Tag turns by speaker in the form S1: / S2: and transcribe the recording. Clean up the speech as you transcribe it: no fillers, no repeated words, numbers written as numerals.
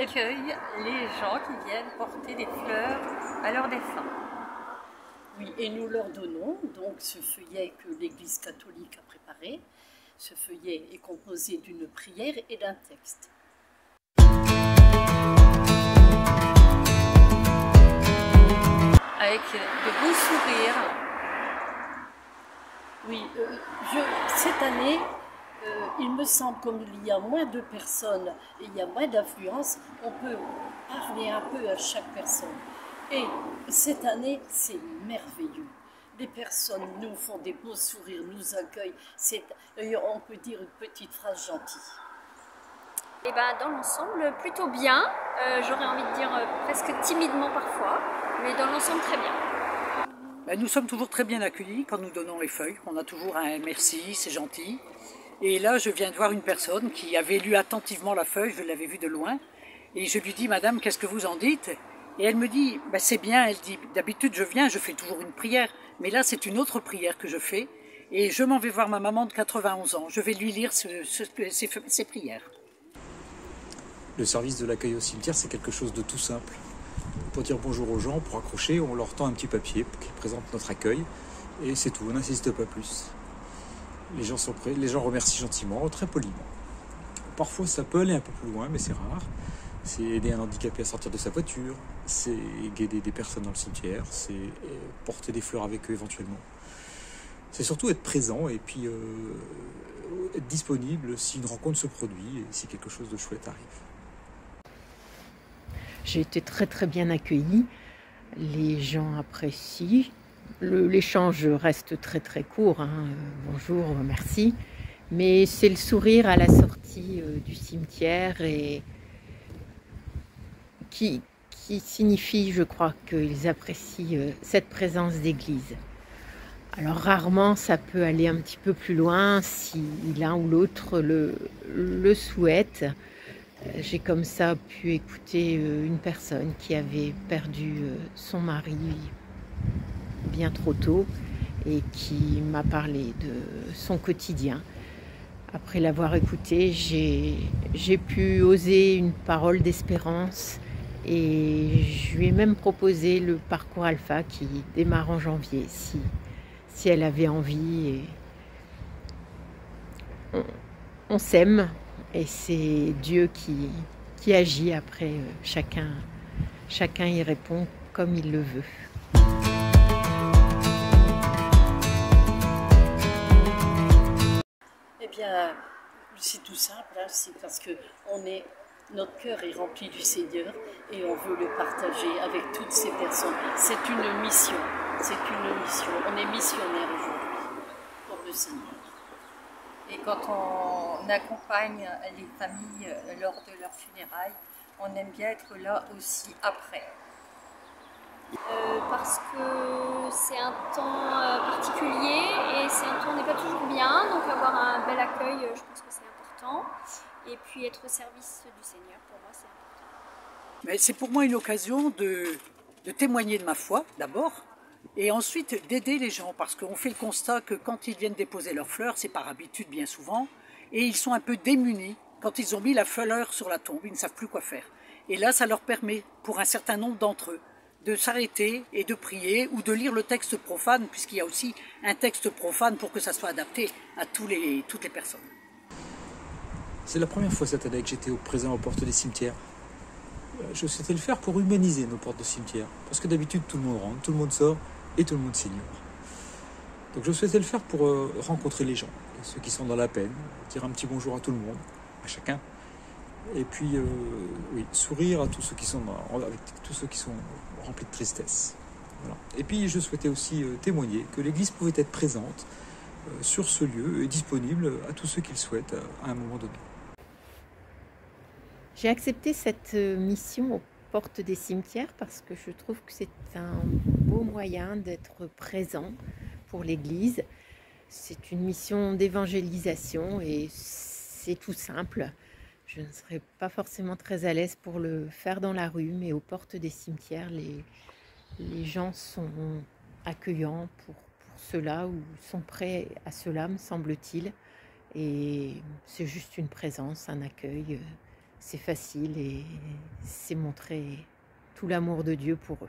S1: accueille les gens qui viennent porter des fleurs à leurs défunts.
S2: Oui, et nous leur donnons donc ce feuillet que l'Église catholique a préparé. Ce feuillet est composé d'une prière et d'un texte.
S1: Avec de beaux sourires.
S2: Oui, cette année, il me semble, comme il y a moins de personnes et il y a moins d'influence, on peut parler un peu à chaque personne. Et cette année, c'est merveilleux. Les personnes nous font des beaux sourires, nous accueillent. On peut dire une petite phrase gentille.
S3: Et ben, dans l'ensemble, plutôt bien. J'aurais envie de dire presque timidement parfois, mais dans l'ensemble, très bien.
S4: Nous sommes toujours très bien accueillis quand nous donnons les feuilles. On a toujours un merci, c'est gentil. Et là, je viens de voir une personne qui avait lu attentivement la feuille, je l'avais vue de loin. Et je lui dis, madame, qu'est-ce que vous en dites? Et elle me dit, c'est bien. Elle dit, d'habitude, je viens, je fais toujours une prière. Mais là, c'est une autre prière que je fais. Et je m'en vais voir ma maman de 91 ans. Je vais lui lire ses prières.
S5: Le service de l'accueil au cimetière, c'est quelque chose de tout simple. Pour dire bonjour aux gens, pour accrocher, on leur tend un petit papier qui présente notre accueil. Et c'est tout, on n'insiste pas plus. Les gens sont prêts, les gens remercient gentiment, très poliment. Parfois, ça peut aller un peu plus loin, mais c'est rare. C'est aider un handicapé à sortir de sa voiture, c'est aider des personnes dans le cimetière, c'est porter des fleurs avec eux éventuellement. C'est surtout être présent et puis être disponible si une rencontre se produit et si quelque chose de chouette arrive.
S6: J'ai été très bien accueillie, les gens apprécient, l'échange reste très court, hein. Bonjour, merci, mais c'est le sourire à la sortie du cimetière et qui signifie, je crois, qu'ils apprécient cette présence d'église. Alors rarement ça peut aller un petit peu plus loin si l'un ou l'autre le souhaite. J'ai comme ça pu écouter une personne qui avait perdu son mari bien trop tôt et qui m'a parlé de son quotidien. Après l'avoir écouté, j'ai pu oser une parole d'espérance et je lui ai même proposé le parcours Alpha qui démarre en janvier si elle avait envie. Et on s'aime. Et c'est Dieu qui agit après, chacun y répond comme il le veut.
S2: Eh bien, c'est tout simple, hein, c'est parce que notre cœur est rempli du Seigneur et on veut le partager avec toutes ces personnes. C'est une mission, on est missionnaire aujourd'hui pour le Seigneur.
S1: Et quand on accompagne les familles lors de leurs funérailles, on aime bien être là aussi après.
S3: Parce que c'est un temps particulier et c'est un temps où on n'est pas toujours bien, donc avoir un bel accueil, je pense que c'est important. Et puis être au service du Seigneur, pour moi, c'est important.
S4: Mais c'est pour moi une occasion de témoigner de ma foi, d'abord, et ensuite d'aider les gens, parce qu'on fait le constat que quand ils viennent déposer leurs fleurs, c'est par habitude bien souvent, et ils sont un peu démunis quand ils ont mis la fleur sur la tombe, ils ne savent plus quoi faire. Et là, ça leur permet, pour un certain nombre d'entre eux, de s'arrêter et de prier ou de lire le texte profane, puisqu'il y a aussi un texte profane pour que ça soit adapté à toutes les personnes.
S5: C'est la première fois cette année que j'étais présent aux portes des cimetières. Je souhaitais le faire pour humaniser nos portes de cimetière, parce que d'habitude tout le monde rentre, tout le monde sort et tout le monde s'ignore. Donc je souhaitais le faire pour rencontrer les gens, ceux qui sont dans la peine, dire un petit bonjour à tout le monde, à chacun, et puis sourire à tous ceux qui sont avec tous ceux qui sont remplis de tristesse. Voilà. Et puis je souhaitais aussi témoigner que l'Église pouvait être présente sur ce lieu et disponible à tous ceux qui le souhaitent à un moment donné.
S6: J'ai accepté cette mission aux portes des cimetières parce que je trouve que c'est un beau moyen d'être présent pour l'Église. C'est une mission d'évangélisation et c'est tout simple. Je ne serais pas forcément très à l'aise pour le faire dans la rue, mais aux portes des cimetières, les gens sont accueillants pour cela ou sont prêts à cela, me semble-t-il. Et c'est juste une présence, un accueil. c'est facile et c'est montrer tout l'amour de Dieu pour eux.